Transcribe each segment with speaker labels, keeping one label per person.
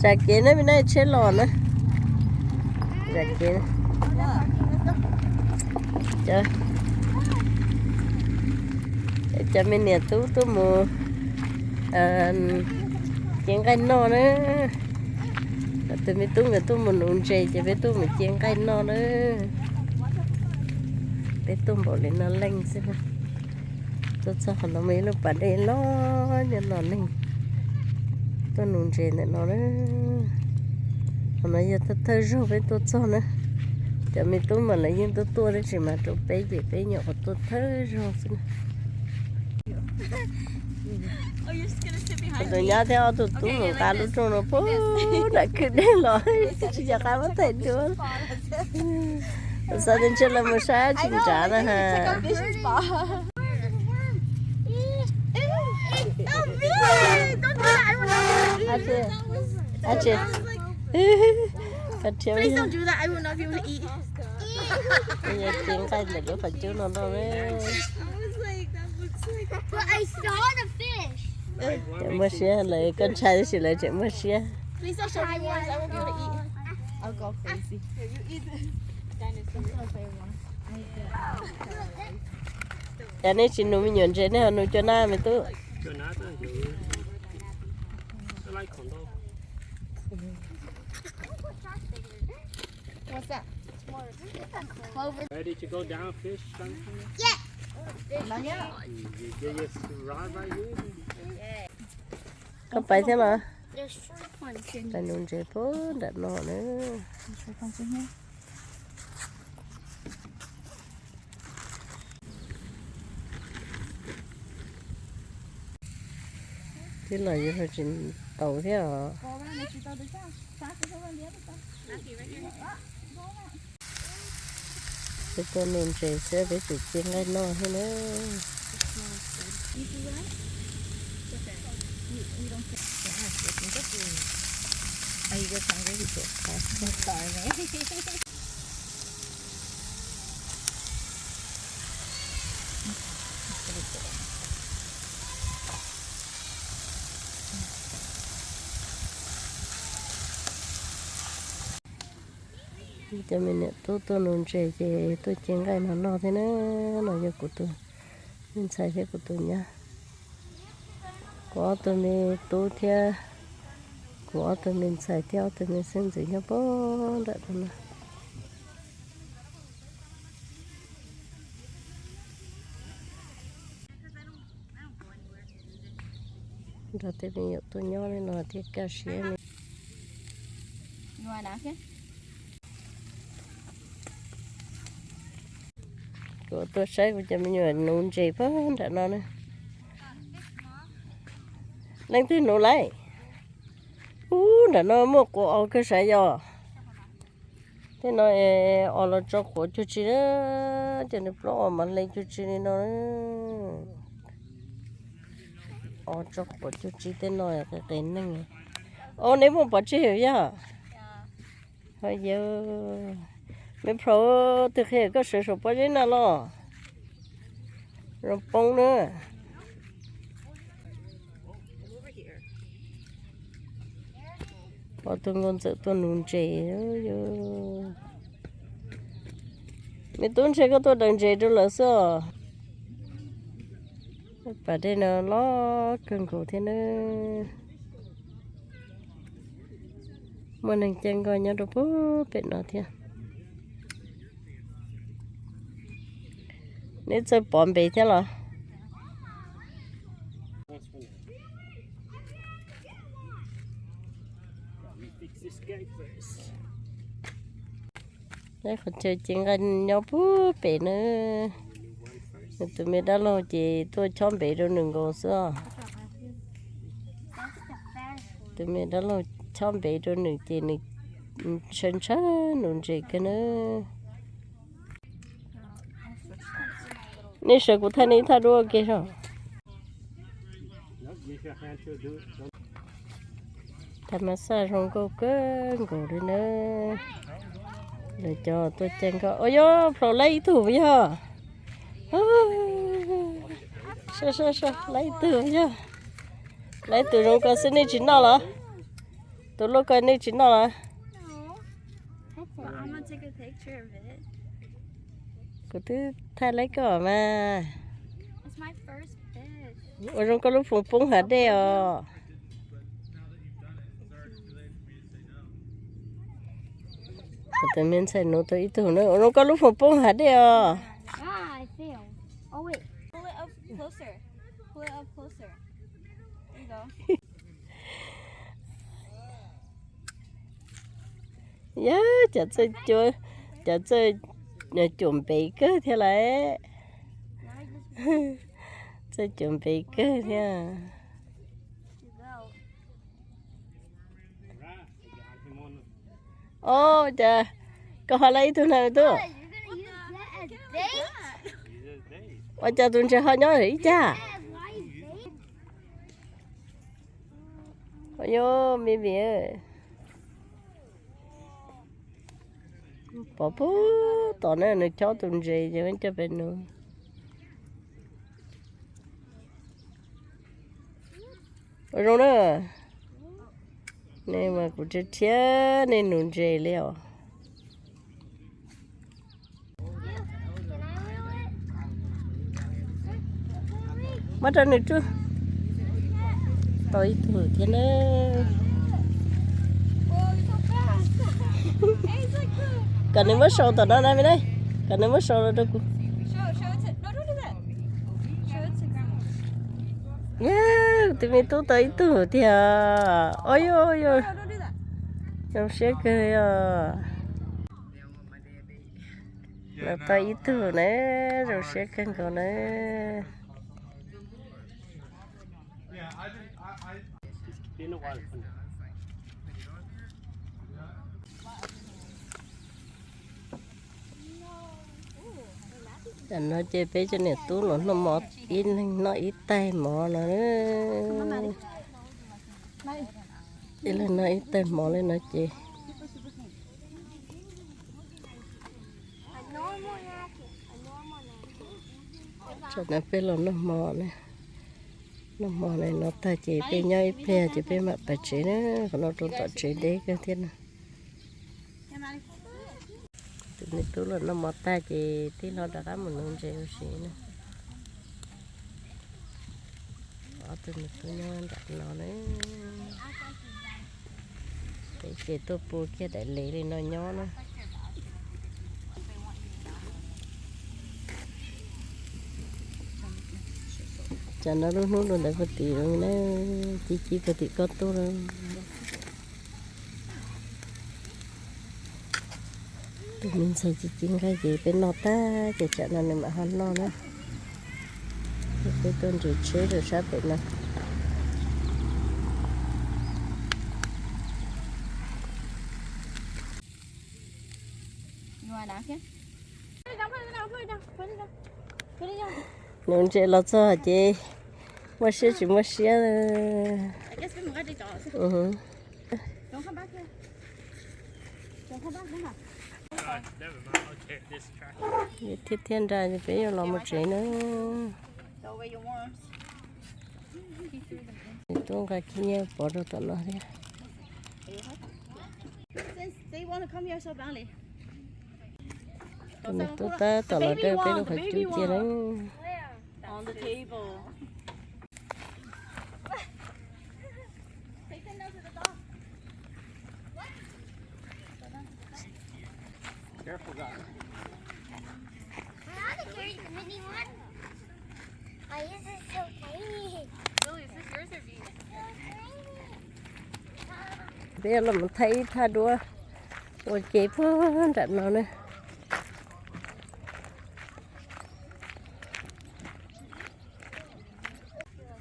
Speaker 1: chả kiến nó bên này chết lòn nữa chả kiến chơi cho mình nè tú mù chén gai no nữa tụi mình tú người tú mình uống chè chỉ biết tú mình chén gai no nữa biết tú bỏ lên nó lanh xem tôi cho nó mấy lúc bà đây lo cho nó lanh tôi uống chè này nó nữa nó giờ tôi thơ rồi với tôi cho nữa cho mình tú mà lấy những tôi tua đấy chỉ mà tôi bé gì bé nhỏ tôi thơ rồi xem tôi nhớ theo tụi tú một cá lúc trong nó phố đã cứ đến rồi chỉ giờ cá mất thể được sao đến chưa là một sáng chỉnh trả nữa ha
Speaker 2: Please don't do that. I will not be able to eat.
Speaker 1: Bây giờ tiếng cái là đứa phần chứ nó đâu đấy.
Speaker 2: I was like, that looks like. But I saw the fish.
Speaker 1: Chị mới xía lại con trai thì lại chị mới xía.
Speaker 2: Please don't show me ones. I won't be able to eat. I'll go crazy. Here, you eat the dinosaur.
Speaker 1: Cho nên chị nuôi nhọn trên này nuôi cho na mày tu.
Speaker 3: Cho na ta hiểu. Tôi like con đâu.
Speaker 2: What's that? Clover.
Speaker 3: Ready to go down fish?
Speaker 2: Yeah. Not yet.
Speaker 3: You get your rod right here.
Speaker 1: Có phải thế mà.
Speaker 2: There's fruit punch in
Speaker 1: Phải nuôi trên phố đặt nó nữa.
Speaker 2: Fruit punch in here.
Speaker 1: Thế là như là trên tàu thế à?
Speaker 2: Go around and you throw the trash. Trash is over on the other side. Right here.
Speaker 1: Cái con nuôi trên sẽ với chủ chiên ngay nó thế nữa.
Speaker 2: You do that? You don't take
Speaker 1: Are you just hungry?
Speaker 2: I'm sorry.
Speaker 1: Cho mình tôi nuôi trên thì tôi chiên ngay nó thế nữa nó giờ của tôi mình xài thế của tôi nha có tôi mình tôi theo có tôi mình xài theo tôi mình xem gì nhá bố đợi tôi nè rồi tôi mình tôi nhỏ lên nó thì cá xé này
Speaker 2: You want to knock it?
Speaker 1: của tôi xài của cho mình nhớ nuôi trên phố đợi nó nè lên từ nấu lại đã nó một cô cái sợi giò thế nó ở là cho cô chú chị đó cho nên nó mà lên chú chị này nó ở cho cô chú chị tên nó cái này nếu mà bỏ chị hiểu chưa bây giờ mình pro thực hiện cái sự sụp bao nhiêu nào lo rồi bông nữa tôi ngon sợ tôi nuôi trẻ mình tuân sẽ có tôi đừng trẻ đâu là sao bà đây nó lo cơn cổ thế nữa mà mình chẳng coi nhau đâu bố bên nó thế nếu chơi bom bể thế là đấy còn chơi chuyện gần nhau bố bể nữa tụi mình đã lo chị tôi cho bể đâu đừng có sao tụi mình đã lo cho bể đâu đừng chị đừng chân sát đừng chị cái nữa nên sợ của thằng ấy thà đua kia sao thằng massage không có cơn cổ đi nữa để cho tôi chân có ôi yo pro lấy thủ với hả sao lấy từ nhá lấy từ rồi có xin đi chín nào là tôi lúc coi này chỉ nó là
Speaker 2: No. But I'm gonna take a picture of it.
Speaker 1: của tôi thay lấy cỏ mà
Speaker 2: It's my first fish.
Speaker 1: ở trong có lúc phùng phùng hết đây à tự nhiên xài nấu tới ít thôi nữa ở trong có lúc phùng phùng hết đây à
Speaker 2: I failed. Oh wait. Pull it up closer. Pull it up closer. There you go.
Speaker 1: dạ chả chơi chưa chả chơi nhà chuẩn bị cơ thế lại chơi chuẩn bị cơ nha ô chà có họ lấy thứ nào tôi ô chà tôi sẽ họ nhớ rỉ cha ôi yo mẹ mẹ bỏ bố tao này nó cho tụi gì cho bên cho bên nữa rồi nữa này mà cũng chết chết nên nụ gì liệu mất rồi nữa chứ tôi thử thế nữa cần nên mất sầu tao đó này bên đây cần nên mất sầu rồi đâu cũng
Speaker 2: Show it to. No, don't do that. Show it to grandma.
Speaker 1: yeah tụi mình tu tới tu thì ôi ôi ôi
Speaker 2: No, don't do that.
Speaker 1: trong xe cười là tới tu nè rồi xe cân cầu nè Chẳng nói chơi bé cho nè tú nó mọt ít nó ít tay mỏ nó nữa đây là nó ít tay mỏ lên nó chơi cho nó bé là nó mỏ này nó ta chỉ bé nhau ít bé chỉ bé mặt bạch chế nữa còn nó trốn tọt chế đấy cái thiên này tụi tú là nó mọt ta chỉ tí nó đã có một nông chế xí nữa ở tụi tú nhau đặt nó đấy cái chế tôi bù kia để lấy đi nó nhỏ nữa cho nó luôn luôn luôn để vật tí rồi nó chỉ vật tí con tôi rồi tụi mình sẽ chỉ chính cái gì bên nó ta chỉ chọn là này mà hắn nó nữa cái con rồi chế rồi sát bên này
Speaker 2: You want to knock it? Put it down, put it down, put it down, put it down. Put it down.
Speaker 1: nón chế là sao chị mua xe chỉ mua xe
Speaker 2: I guess we're ready to go. Don't come back here. Don't come back here.
Speaker 3: Never mind, I'll take this track.
Speaker 1: thiết thiên ra thì phải làm một chế nữa
Speaker 2: Throw away your worms.
Speaker 1: tôi cái kia bỏ đồ tận nó đi
Speaker 2: Since they want to come here so badly.
Speaker 1: tôi ta tận nó đây phải được phải chú chia đấy
Speaker 2: On the table. Take them down to the dog.
Speaker 3: Careful, guys.
Speaker 4: I want to carry the mini one. Why is it so tiny?
Speaker 2: Lily, is this yours or Venus?
Speaker 1: bây giờ mình thấy tha đua rồi chế phô đặt nó nữa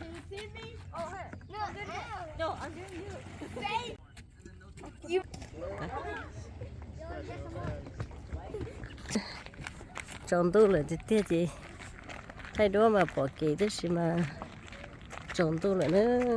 Speaker 2: Can you see me? Oh, her. No, I'm doing you.
Speaker 1: chọn tôi là thì tiếc gì thay đua mà bỏ kỹ thế gì mà chọn tôi lại nữa